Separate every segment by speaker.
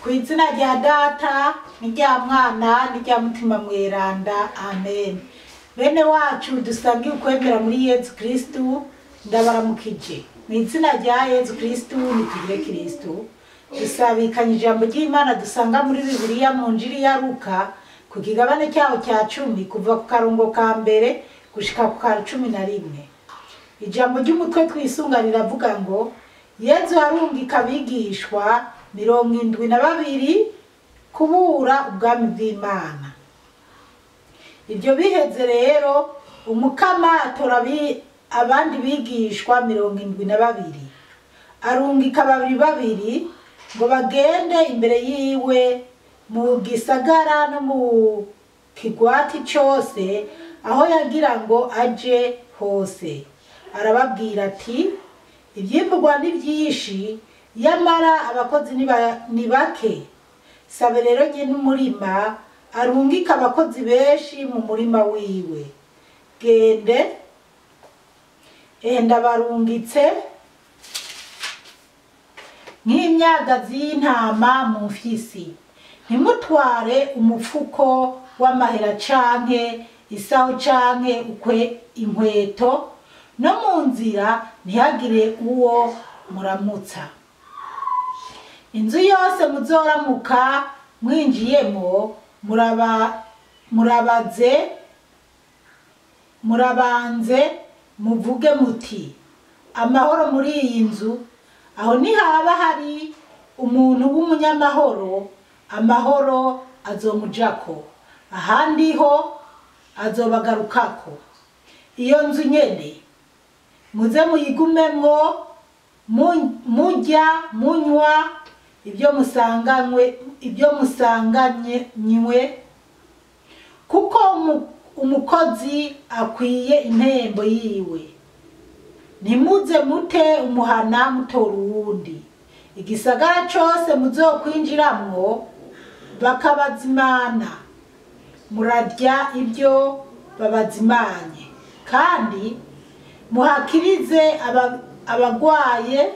Speaker 1: Kw'izina rya Data n'irya Mwana n'irya Mutima Mweranda, amen. Bene wacu dusangiye ukwemera muri Yezu Kristu, ndabaramukije. Mw'izina rya Yezu Kristu nitugire Kristu. Dusabikanye ijambo ry'Imana dusanga muri Bibiliya mu Njiri ya Luka ku kigabane cyaho cya 10 kuva ku karongo ka mbere gushika ku ka 11. Ijambo ry'umutwe twisunga riravuga ngo Yezu arungika abigishwa 72 kubura ubwami bw'Imana. Ibyo biheze rero umukama atora abandi bigishwa 72 arungika babiri ngo bagende imbere yiwe mu gisagara no mu kigwati cyose aho yagira ngo aje hose. Arababwira ati ivyimburwa ni byinshi yamara abakozi ni bake. Sabe rero nye n'umurima arungika abakozi benshi mu murima wiwe. Gende ndabarungitse nk'imyagazi y'intama mu mfyisi. Ntimutware umufuko w'amahera canke isaho canke inkweto, no mu nzira ntihagire uwo muramutsa. Inzu yose muzoramuka mwinjiyemo murabanze muvuge muti amahoro muri iyi nzu. Aho nihaba hari umuntu w'umunyamahoro, amahoro azomujako, ahandi ho azobagarukako. Iyo nzu nyene muze muyigumemwo, mujya munywa ibyo musanganywe, kuko umukozi akwiye impembo yiwe. Ntimuze mute umuhana mutora uwundi. Igisagara cyose muzokwinjiramwo bakabazimana, murarya ibyo babazimanye, kandi muhakirize abagwaye,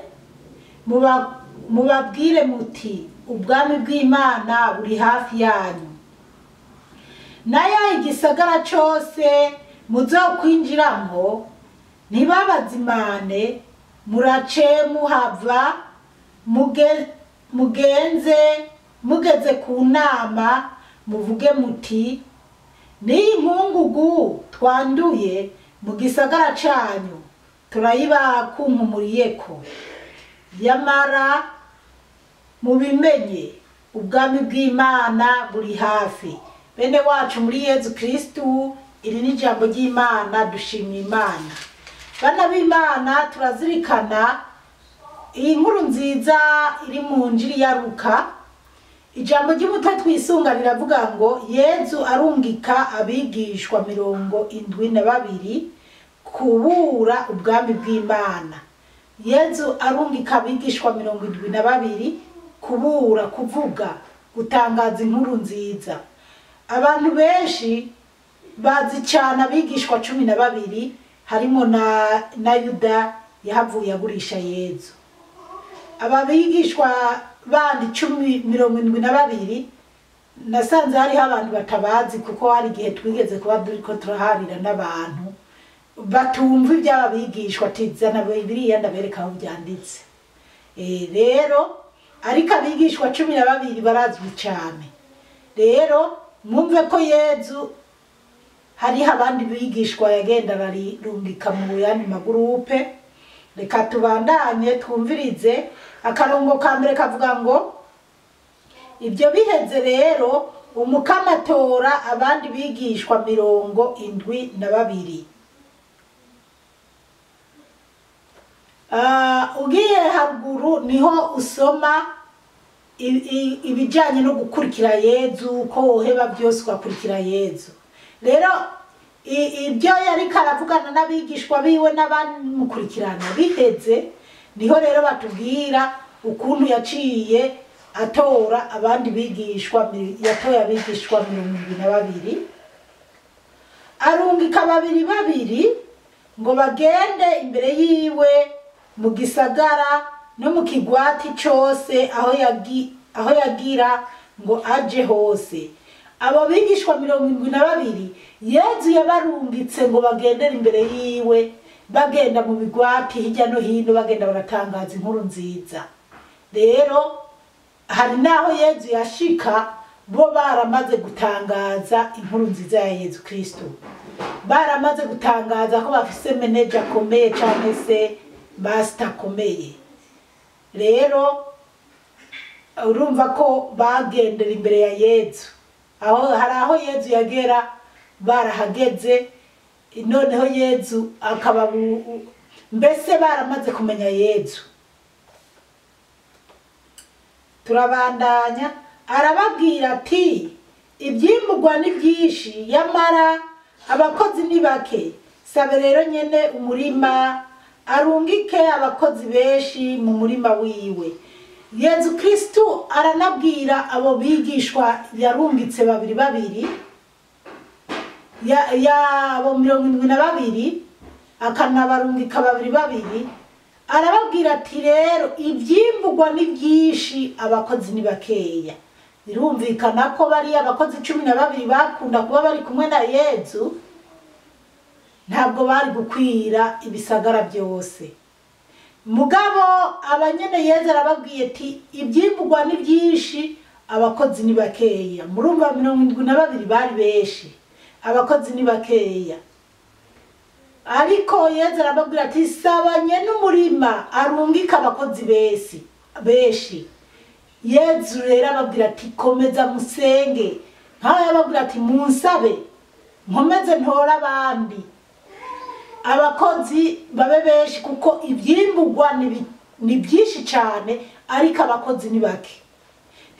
Speaker 1: mubabwire muti ubwami bw'Imana buri hafi yanyu. Nayo igisagara cyose muzokwinjiramwo ntibabazimane, murace muhava mugeze ku nama muvuge muti ni inkungugu twanduye mu gisagara canyu turayibakunkumuriyeko. Yamara mubimenye ubwami bw'Imana buri hafi. Bene wacu muri Yezu Kristu, iri ni ijambo ry'Imana. Dushimye Imana. Bana b'Imana, turazirikana iyi nkuru nziza iri mu Njiri ya Luka. Ijambo ry'umutwe twisunga riravuga ngo Yezu arungika abigishwa 72 kubura ubwami bw'Imana. Yezu arungika abigishwa 72 kubura, kuvuga, gutangaza inkuru nziza. Abantu benshi bazi cyane abigishwa 12 harimo na Yuda yahavuye agurisha Yezu. Ababigishwa bandi 72 nasanze hariho abantu batabazi, kuko hari igihe twigeze kuba duriko turaharira n'abantu batumva iby'ababigishwa tizana Bibiliya ndabereka aho byanditse. Rero ariko abigishwa 12 barazwi cyane. Rero mwumve ko Yezu hariho abandi bigishwa yagenda bararungika mu yandi magurupe. Reka tubandanye twumvirize akarongo ka mbere kavuga ngo ibyo biheze rero umukama atora abandi bigishwa 72. Ugiye haruguru niho usoma ibijyanye no gukurikira Yezu, ko woheba byose ugakurikira Yezu. Rero ibyo yari karavugana n'abigishwa biwe n'abamukurikirana biheze, niho rero batubwira ukuntu yaciye atora abandi bigishwa. Yatoye abigishwa 72 arungika 2 ngo bagende imbere yiwe mu gisagara no mu kigwati cyose aho yagira ngo aje hose. Abo bigishwa 72 Yezu yabarungitse ngo bagendere imbere yiwe, bagenda mu bigwati hirya no hino, bagenda baratangaza inkuru nziza. Rero hari naho Yezu yashika, bo baramaze gutangaza inkuru nziza ya Yezu Kristo, baramaze gutangaza ko bafise manager akomeye cyane se master akomeye. Rero urumva ko bagendera imbere ya Yezu, hari aho Yezu yagera barahageze, noneho Yezu akaba mbese baramaze kumenya Yezu. Turabandanya, arababwira ati ibyimburwa ni byinshi, yamara abakozi ni bake. Sabe rero nyene umurima arungike abakozi benshi mu murima wiwe. Yezu Kristo aranabwira abo bigishwa yarungitse babiri abo 72 akanabarungika babiri, arababwira ati rero ibyimburwa ni byinshi, abakozi ni bakeya. Birumvikana ko bari abakozi 12 bakunda kuba bari kumwe na Yezu, ntabwo bari gukwira ibisagara byose. Mugabo abanyene Yezu arababwiye ati ibyimburwa ni byinshi, abakozi ni bakeya. Murumva 72 bari benshi, abakozi ni bakeya. Ariko Yezu arababwira ati sabanye n'umurima arungika abakozi benshi. Yezu rero ababwira ati komeza musenge, nkaho yababwira ati munsabe nkomeze ntora abandi abakozi babe benshi, kuko ibyimburwa ni byinshi cyane ariko abakozi ni bake.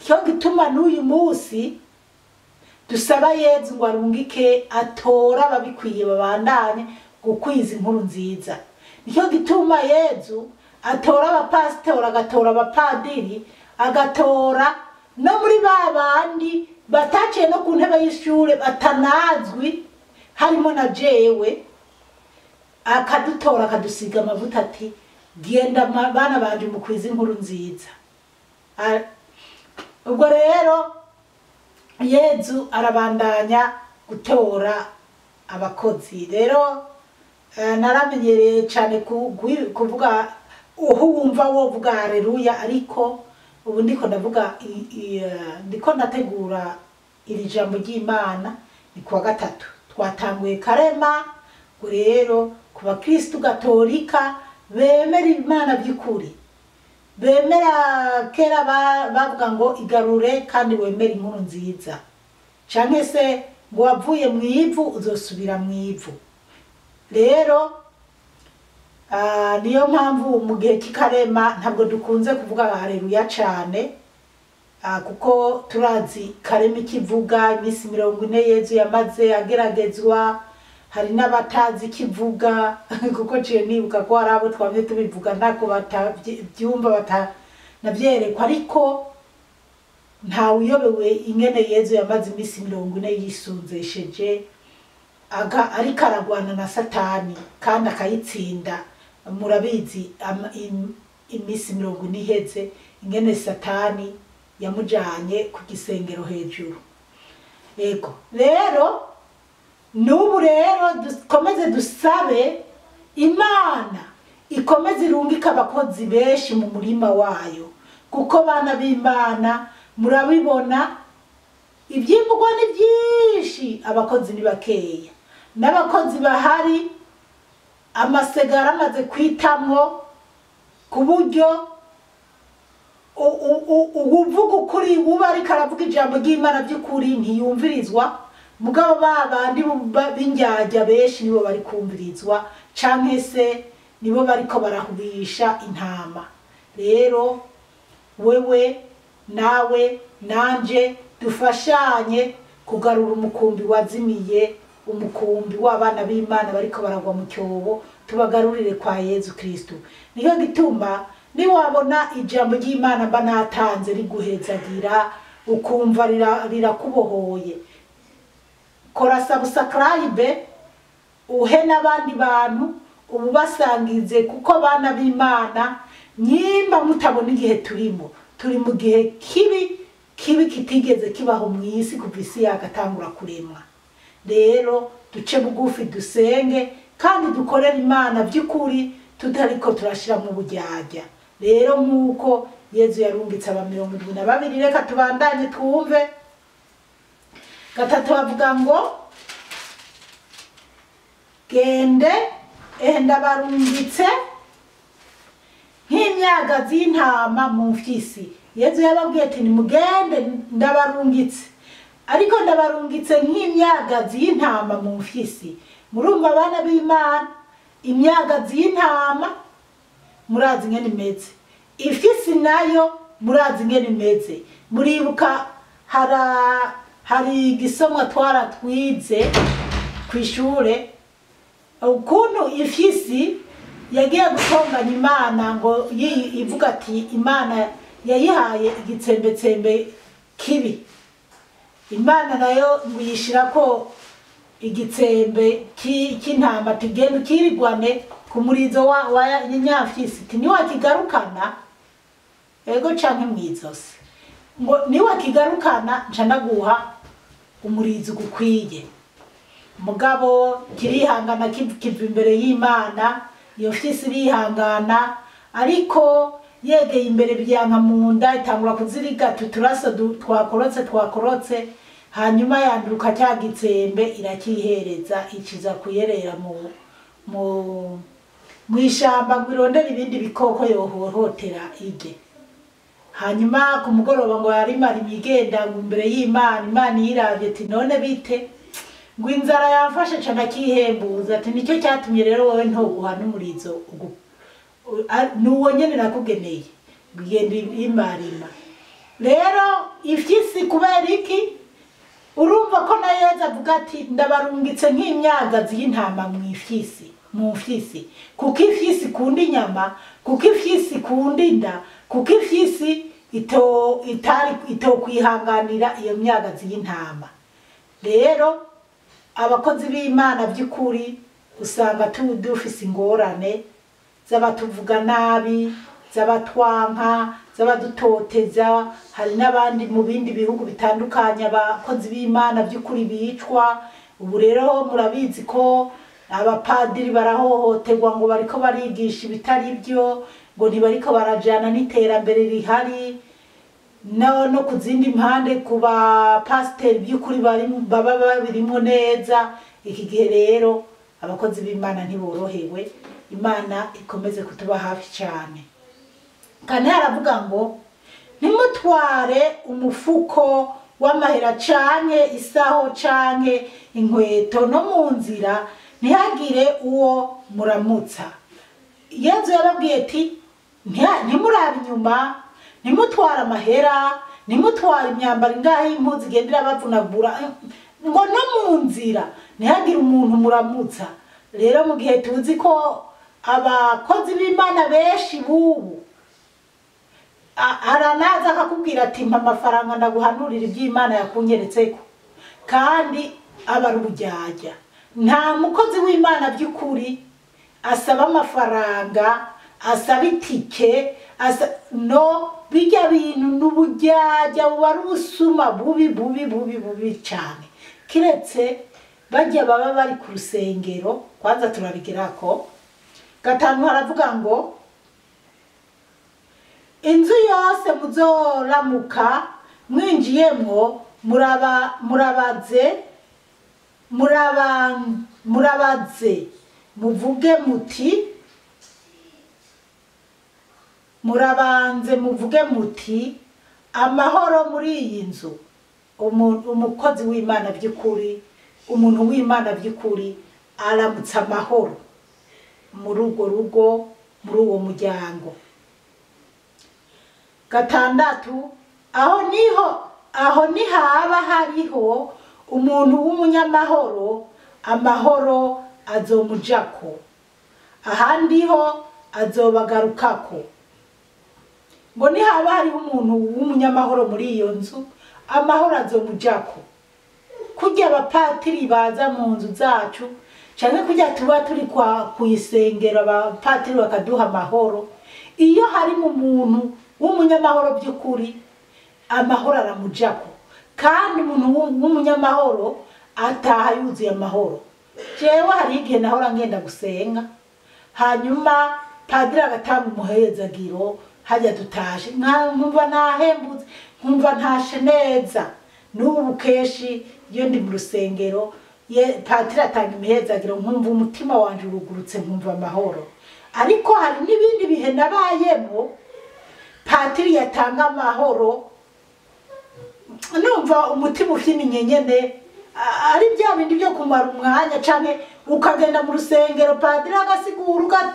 Speaker 1: Cyo gituma n'uyu munsi dusaba Yezu ngo arungike atora ababikwiye babandanye gukwiza inkuru nziza. Nicyo gituma Yezu atora abapasitori, agatora abapadiri, agatora no muri babandi bataciye no ku ntebe y'ishure batanazwi, harimo na jewe, akadutora akadusiga amavuta ati genda bana banje mukwiza inkuru nziza. Ubwo rero Yezu arabandanya gutora abakozi. Rero naramenyereye cyane kuvuga wumva wovuga haleluya, ariko ubu ndiko ndavuga ndiko nategura iri jambo ry'Imana. Ni kuwa gatatu twatanguye karema. Rero ku bakristo gatolika bemera Imana by'ukuri, bemera kera bavuga ngo igarure kandi wemera inkuru nziza, canke se ngo wavuye mu ivu uzosubira mu ivu. Rero niyo mpamvu mu gihe cy'ikarema ntabwo dukunze kuvuga haleluya cyane, kuko turazi karema ikivuga iminsi 40 Yezu yamaze ageragezwa. Hari n'abatazi kivuga kuko ciye nibuka ko hari abo twamye tubivuga ntako batabyumva batanavyerekwa, ariko nta uyobewe ingene Yezu yamaze iminsi 40 yisunzesheje ariko aragwana na Satani kandi akayitsinda. Murabizi iminsi 40 iheze ingene Satani yamujanye ku gisengero hejuru. Yego rero n'ubu rero dukomeze dusabe Imana ikomeze irungika abakozi benshi mu murima wayo, kuko bana b'Imana murabibona ibyimburwa ni byinshi, abakozi ni bakeya. N'abakozi bahari amasegara amaze kwitamwo, ku buryo uvuga ukuri uba ariko aravuga ijambo ry'Imana by'ukuri ntiyumvirizwa. Mugabo babandi b'indyarya benshi nibo bari kumvirizwa, canke se nibo bariko barahubisha intama. Rero wewe nawe nanje dufashanye kugarura umukumbi wazimiye, umukumbi w'abana b'Imana bariko baragwa mu cyobo, tubagarurire kwa Yezu Kristo. Niyo gituma niwabona ijambo ry'Imana mba natanze riguhezagira ukumva rirakubohoye, kora subscribe uhe n'abandi bantu ubu basangize, kuko bana b'Imana nyimba mutabona igihe turimo turi mu gihe kibi kitigeze kibaho mu isi kuva isi yagatangura kuremwa. Rero duce bugufi dusenge kandi dukorera Imana by'ukuri tutariko turashira mu buryarya. Rero nkuko Yezu yarungitse aba 72, reka tubandanye twumve. Gatatu bavuga ngo gende ndabarungitse nk'imyagazi y'intama mu mfyisi. Yezu yababwiye ati nimugende ndabarungitse, ariko ndabarungitse nk'imyagazi y'intama mu mfyisi. Murumva abana b'Imana, imyagazi y'intama murazi ngene imeze, ifyisi nayo murazi ngene imeze. Muribuka hari igisomwa twaratwize kw'ishure ukuntu ifyisi yagiye gutonganya Imana ngo ivuga ati Imana yayihaye igitsembetsembe kibi. Imana nayo ngo yishirako igitsembe cy'intama tugende kirigwane ku murizo wa nyafyisi, ati niwakigarukana ego canke mwizosi, ngo niwakigarukana nca ndaguha umurizo gukwiye. Mugabo kirihangana kiva imbere y'Imana, iyo fyisi irihangana, ariko yegeye imbere byanka mu nda itangura kuzirigata uturaso twakorotse, hanyuma yanduruka cya gitsembe irakihereza iciza kuyerera mu ishamba ngo irondere ibindi bikoko yohohotera ige. Hanyuma ku mugoroba ngo yarimara imigenda ngo imbere y'Imana, Imana yiravye ati none bite, ngo inzara yafashe cyane akihembuza, ati nicyo cyatumye rero wowe ntoguha n'umurizo nuwo nyene nakugeneye bigenda imarima. Rero ifyisi kubera iki? Urumva ko na Yezu avuga ati ndabarungitse nk'imyagazi y'intama mu mfyisi, kuko ifyisi kunda inyama, kuko ifyisi kunda inda, kuko ifyisi itokwihanganira iyo myagazi y'intama. Rero abakozi b'Imana by'ukuri usanga dufise ingorane z'abatuvuga nabi, z'abatwanka, z'abadutoteza. Hari n'abandi mu bindi bihugu bitandukanye abakozi b'Imana by'ukuri bicwa. Ubu rero murabizi ko abapadiri barahohoterwa ngo bariko barigisha ibitari byo, ngo ntibariko barajana n'iterambere rihari. No ku zindi mpande ku ba pasiteri by'ukuri baba babirimo neza. Iki gihe rero abakozi b'Imana ntiborohewe. Imana ikomeze kutuba hafi cyane. Kandi haravuga ngo nimutware umufuko w'amahera canke isaho canke inkweto, no mu nzira ntihagire uwo muramutsa. Yezu yababwiye ati ntimurabe inyuma, nimutwara amahera, nimutwara imyambaro ingahe y'impuzu igendera bavunagura, ngo no mu nzira ntihagire umuntu muramutsa. Rero mu gihe tuzi ko abakozi b'Imana benshi bubu aranaza akakubwira ati mpa amafaranga ndaguhanurira iby'Imana yakunyeretseko, kandi aba ari uburyarya. Nta mukozi w'Imana by'ukuri asaba amafaranga, asaba itike, no bijya bintu n'uburyarya buba ari ubusuma bubi cyane. Kiretse bajya baba bari ku rusengero, kwanza turabigerako. Gatanu haravuga ngo inzu yose muzoramuka mwinjiyemwo murabaze muvuge muti amahoro muri iyi nzu. Umukozi w'Imana by'ukuri, umuntu w'Imana by'ukuri aramutsa amahoro muri urwo rugo, muri uwo muryango. Gatandatu, aho nihaba hariho umuntu w'umunyamahoro, amahoro azomujako, ahandi ho azobagarukako. Ngo nihaba hariho umuntu w'umunyamahoro muri iyo nzu, amahoro azomujako. Kujya abapatiri baza mu nzu zacu, cyane kujya tuba turi kuyisengera abapatiri bakaduha amahoro, iyo hari mu muntu w'umunyamahoro by'ukuri amahoro aramujako, kandi umuntu w'umunyamahoro ataha yuzuye amahoro. Jewe hari igihe nahora ngenda gusenga, hanyuma padiri agatanga umuhezagiro hajya dutashe, nkumva nahembutse, nkumva ntashe neza. N'ubu keshi iyo ndi mu rusengero padiri atanga imihezagiro, nkumva umutima wanje urugurutse, nkumva amahoro. Ariko hari n'ibindi bihe nabayemo padiri yatanga amahoro, numva umutima ufyininye nyene, ari bya bindi byo kumara umwanya canke ukagenda mu rusengero padiri agasigura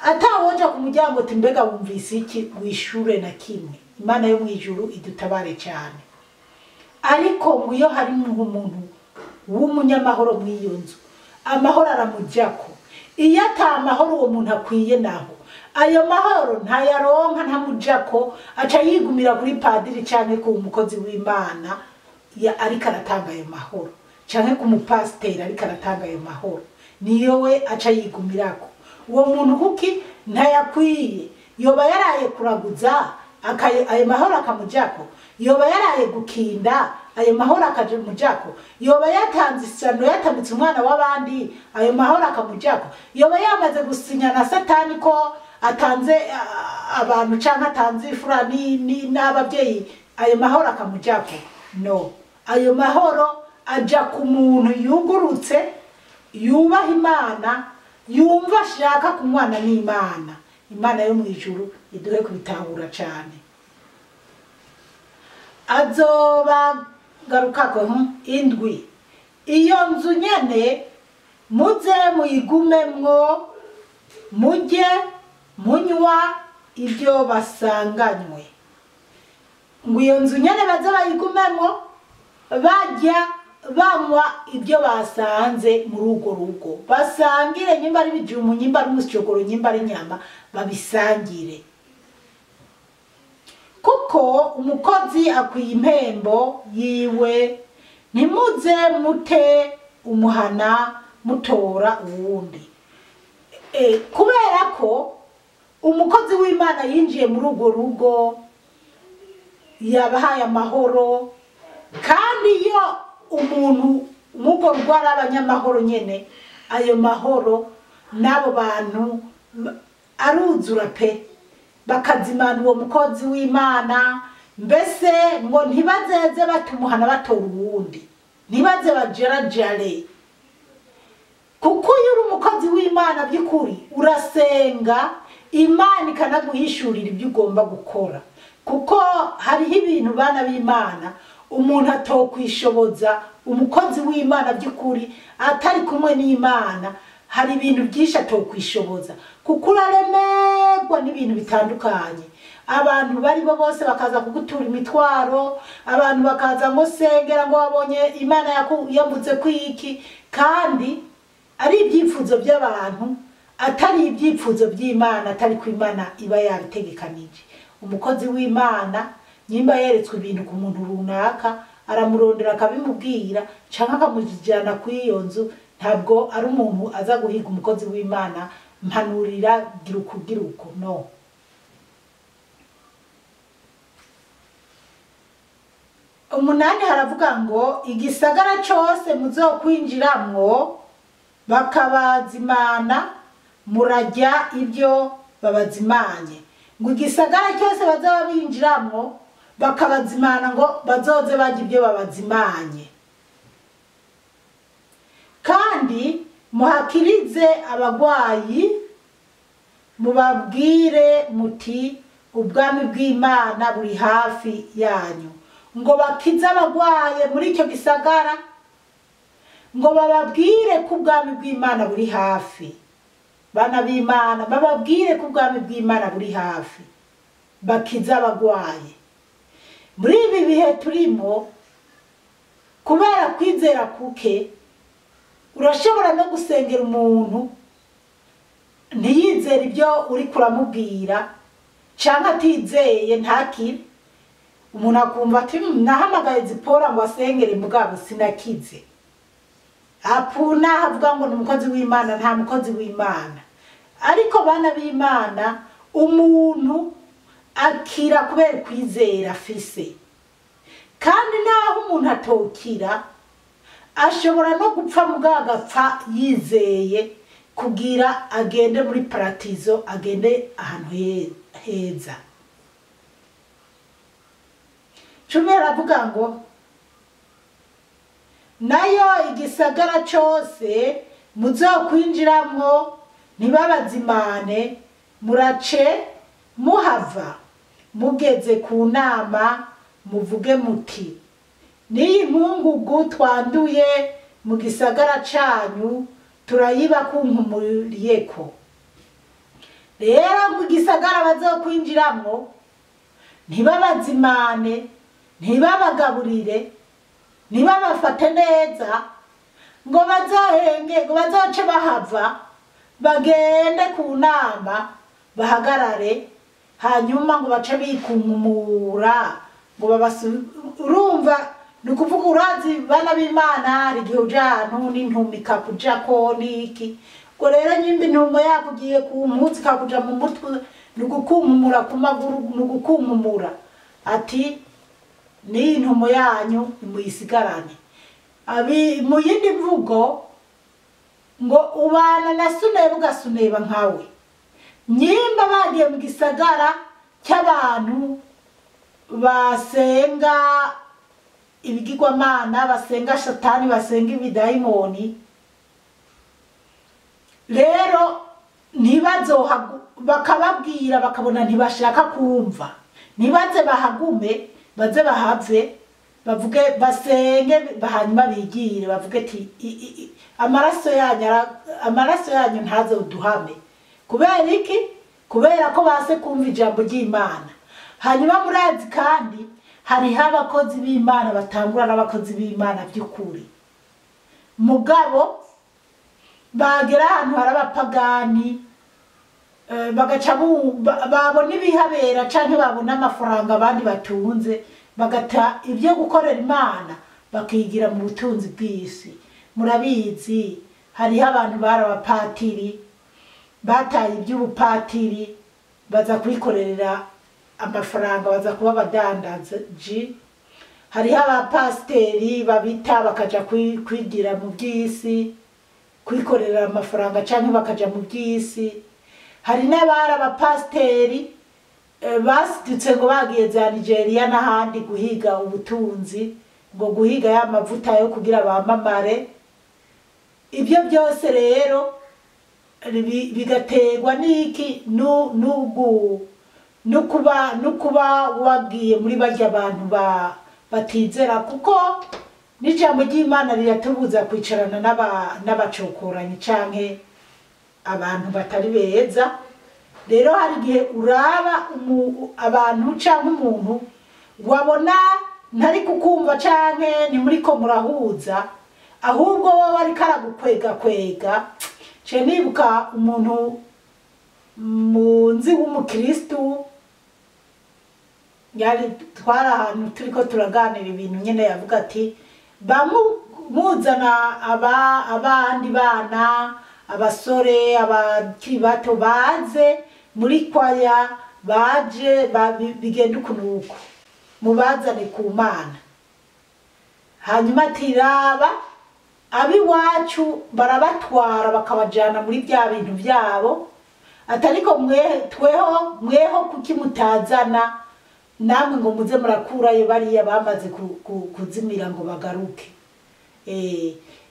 Speaker 1: atawoja ku muryango ati mbega wumvise iki wishure na kimwe. Imana yo mwijuru idutabare cyane. Ariko muyo hari umuntu w'umunyamahoro mwiyo nzu, amahoro aramujako. Iyo ata mahoro uwo muntu akwiye naho, ayo mahoro ntayaronka, ntamujako, aca yigumira kuri padiri canke ku mukozi w'Imana ariko aratanga ayo mahoro, canke ku mupasiteri ariko aratanga ayo mahoro, niyo we aca yigumirako. Uwo muntu kuki ntayakwiye, yoba yaraye kuraguza ayo mahoro akamujako, yoba yaraye gukinda ayo mahoro akaje mujako, yoba yatanze isano yatamitse umwana w'abandi ayo mahoro akamujako, yoba yamaze gusinya na Satani ko atanze abantu canke atanze ifurani n'ababyeyi ayo mahoro akamujako. No, ayo mahoro aja ku muntu yugurutse, yubaha Imana, yumva ashaka kumwana n'Imana. Imana yo mwijuru iduhe kubitahura cyane. Azoba garukako indwi, iyo nzu nyene muze muyigumemwo, mujye munywa ibyo basanganywe. Ngo iyo nzu nyene baza bayigumemwo, bajya banywa ibyo basanze muri urwo rugo, basangire, nyimba ari bijumu, nyimba ari umushyogoro, nyimba ari inyama, babisangire. Kuko umukozi akwiye impembo yiwe, ntimuze mute umuhana mutora uwundi. Kubera ko umukozi w'Imana yinjiye muri urwo rugo, yabahaye amahoro, kandi iyo umuntu mugo rwara abanyamahoro nyene, ayo mahoro nabo bantu aruzura pe, bakazimana uwo mukozi w'Imana. Mbese ngo ntibazeze batumuhana batora uwundi, ntibaze bajerajare. Kuko iyo uri umukozi w'Imana by'ukuri urasenga, Imana ikanaguhishurira ibyo ugomba gukora. Kuko hariho ibintu bana b'Imana umuntu atokwishoboza, umukozi w'Imana by'ukuri atari kumwe n'Imana, hari ibintu byinshi atokwishoboza, kuko uraremerwa n'ibintu bitandukanye. Abantu bari bo bose bakaza kugutura imitwaro, abantu bakaza ngo sengera ngo wabonye Imana yambutse kwiki, kandi ari ibyifuzo by'abantu atari ibyifuzo by'Imana, atari ku Imana iba yabitegekanije. Umukozi w'Imana nyimba yeretswe ibintu ku muntu runaka, aramurondera akabimubwira canke akamujana kw'iyo nzu, ntabwo ari umuntu aza guhiga umukozi w'Imana mpanurira giruko no. Umunani haravuga ngo igisagara cyose muzokwinjiramwo bakabazimana, murajya ibyo babazimanye. Ngo igisagara cyose bazaba binjiramwo bakabazimana, ngo bazoze bajya ibyo babazimanye. Kandi muhakirize abagwayi, mubabwire muti ubwami bw'Imana buri hafi yanyu. Ngo bakize abagwaye muri icyo gisagara, ngo bababwire ko ubwami bw'Imana buri hafi. Bana b'Imana bababwire ko ubwami bw'Imana buri hafi, bakize abagwaye. Muri ibi bihe turimo, kubera kwizera kuke, urashobora no gusengera umuntu ntiyizere ibyo uri kuramubwira, canke atizeye ntakire. Umuntu akumva ati nahamagaye Zipora ngo asengere mugabo sinakize. Apuna havuga ngo ni umukozi w'Imana, nta mukozi w'Imana. Ariko bana b'Imana, umuntu akira kubera kwizera afise. Kandi naho umuntu atokira ashobora no gupfa mugagapfa yizeye kugira agende muri paratizo, agende ahantu heza. Cumi aravuga ngo nayo igisagara cyose muzokwinjiramwo ntibabazimane, murace muhava mugeze ku nama muvuge muti niyi nkungugu twanduye mu gisagara canyu turayiba kunkumuriyeko. Rero mu gisagara bazokwinjiramwo ntibabazimane, ntibabagaburire, ntibabafate neza, ngo bazohenge, ngo bazoce bahava bagende ku nama bahagarare, hanyuma ngo bace bikunkumura ngo urumva ni ukuvuga urazi bana b'Imana hari igihe uja ahantu n'intumbi ikakujako n'iki, ngo rero nyimba intumo yakugiye ku mpuzu ikakuja mu mutwe ni ugukunkumura ku maguru, ni ugukunkumura ati ni intumo yanyu nimuyisigarane. Mu yindi mvugo ngo ubana na suneba ugasuneba nkawe. Nyimba bagiye mu gisagara cy'abantu basenga ibigirwamana, basenga satani, basenga ibidayimoni, rero bakababwira bakabona ntibashaka kumva, ntibaze bahagume, baze bahave bavuge, basenge, hanyuma bigire bavuge ati amaraso yanyu ntazoduhame. Kubera iki? Kubera ko base kumva ijambo ry'Imana. Hanyuma murazi kandi hariho abakozi b'Imana batangura n'abakozi b'Imana by'ukuri, mugabo bagera ahantu hari abapagani, bagaca babona ibihabera canke babona amafaranga abandi batunze, bagata ibyo gukorera Imana bakigira mu butunzi bw'isi. Murabizi hariho abantu bari abapatiri bataye iby'ubupatiri baza kwikorera amafaranga, baza kuba abadandaji. Hariho abapasiteri babita bakaja kwigira mu by'isi, kwikorera amafaranga canke bakaja mu by'isi. Hari n'abari abapasiteri basidutse ngo bagiye za Nigeria n'ahandi guhiga ubutunzi, ngo guhiga ya mavuta yo kugira bamamare. Ibyo byose rero bigaterwa n'iki? Nukuba wagiye muri barya abantu batizera, kuko n'ijambo ry'Imana riratubuza kwicarana n'abacokoranyi canke abantu batari beza. Rero hari igihe uraba abantu canke umuntu wabona ntari kukumva canke ni muri ko murahuza, ahubwo wowe ariko aragukwega. Ce nibuka umuntu munzi w'umukristu yari twari ahantu turiko turaganira ibintu nyene, yavuga ati bamuzana abandi bana, abasore, abakiri bato baze muri kwaya, baje bigenda ukunuko mubazane ku Mana. Hanyuma ati raba abiwacu barabatwara bakabajana muri bya bintu byabo, atariko mweho kuki mutazana namwe ngo muze murakurayo bariya bamaze kuzimira ngo bagaruke.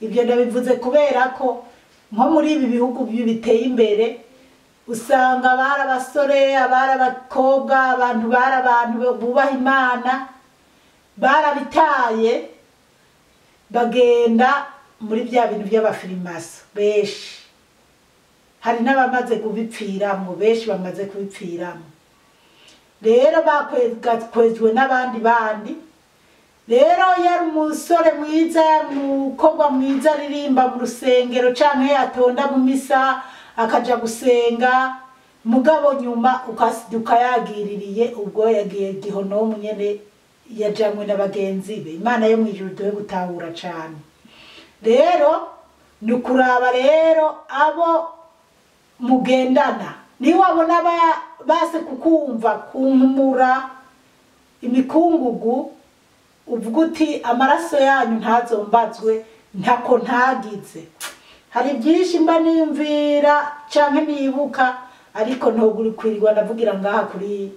Speaker 1: Ibyo ndabivuze kubera ko nko muri ibi bihugu biteye imbere usanga bari abasore, abari abakobwa, abantu bari abantu bubaha Imana, barabitaye bagenda muri bya bintu by'abafirimaso. Benshi hari n'abamaze kubipfiramo, benshi bamaze kubipfiramo. Rero bakwezwe n'abandi bandi. Rero yari umusore mwiza, umukobwa mwiza aririmba mu rusengero canke yatonda mu misa akaja gusenga, mugabo nyuma ukasiduka yagiririye, ubwo yagiye gihonomu nyene yajanywe n'abagenzi be. Imana yo mwijuru duhe gutahura cane. Rero nukuraba rero abo mugendana, ni wabona base kukumva kumpumura imikungugu uvuga uti amaraso yanyu ntazombazwe ntako ntagize. Hari byinshi mba nimvira canke nibuka ariko ntoguri kwirirwa ndavugira ngaha kuri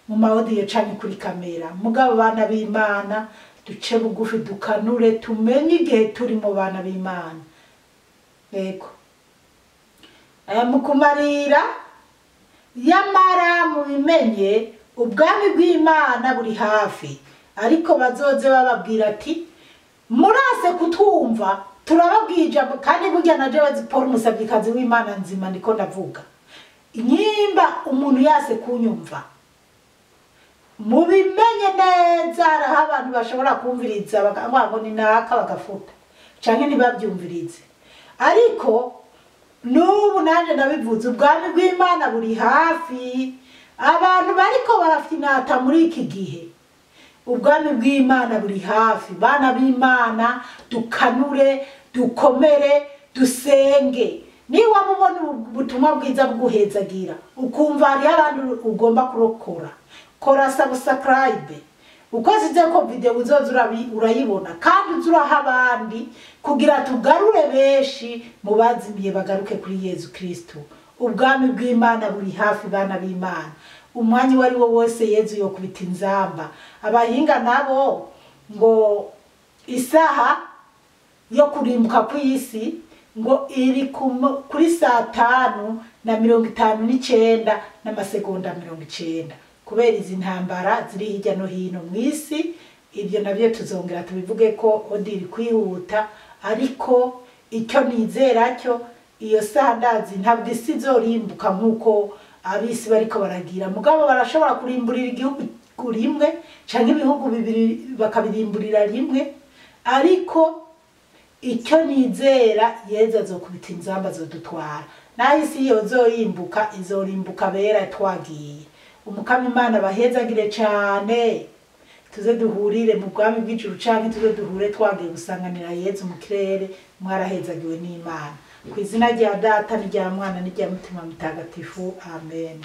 Speaker 1: mu maodiyo canke kuri kamera. Mugabo bana b'Imana duce bugufi dukanure tumenye igihe turi mu bana b'Imana. Yego mukumarira yamara mubimenye ubwami bw'Imana buri hafi. Ariko bazoze bababwira ati murase kutwumva turababwija kandi burya naje bazipora umusabyikazi w'Imana nzima niko ndavuga. Nyimba umuntu yase kunyumva mubimenye neza araho abantu bashobora kumviriza bakangwa ni naka bagafuta canke ntibabyumvirize. Ariko nubu nanje nabivuze ubwami bw'Imana buri hafi. Abantu bariko barafinata muri iki gihe ubwami bw'Imana buri hafi. Bana b'Imana dukanure dukomere dusenge. Niba mubona ubutumwa bwiza bwuhezagira ukumva hari abantu ugomba kurokora kora subscribe ukozize ko video uzoza urayibona kandi uzuraha abandi kugira tugarure beshi mubazimiye bagaruke kuri Yezu Kristo. Ubwami bw'Imana buri hafi bana b'Imana. Umwanya wari wo wose Yezu yo kubita inzamba. Abahinga nabo ngo isaha yo kurimbuka kw'isi ngo iri kuri 5:59 n'amasegonda 90 kubera izi ntambara ziri hirya no hino mw'isi. Ibyo nabyo tuzongera tubivuge ko odiri kwihuta. Ariko icyo nizera cyo iyo saha ndazi ntabwo isi izorimbuka nkuko abisi bariko baragira. Mugabo barashobora kurimburira igihugu rimwe canke ibihugu bibiri bakabirimburira rimwe. Ariko icyo nizera Yezu azokubita inzamba zodutwara. Naho isi yozorimbuka izorimbuka bera twagiye. Umukama Imana bahezagire cyane. Tuze duhurire mu bwami bw'ijuru canke tuze duhure twagiye gusanganira Yezu mu kirere. Mwarahezagiwe n'Imana. Ku izina rya Data n'irya Mwana n'irya Mutima Mutagatifu. Amen.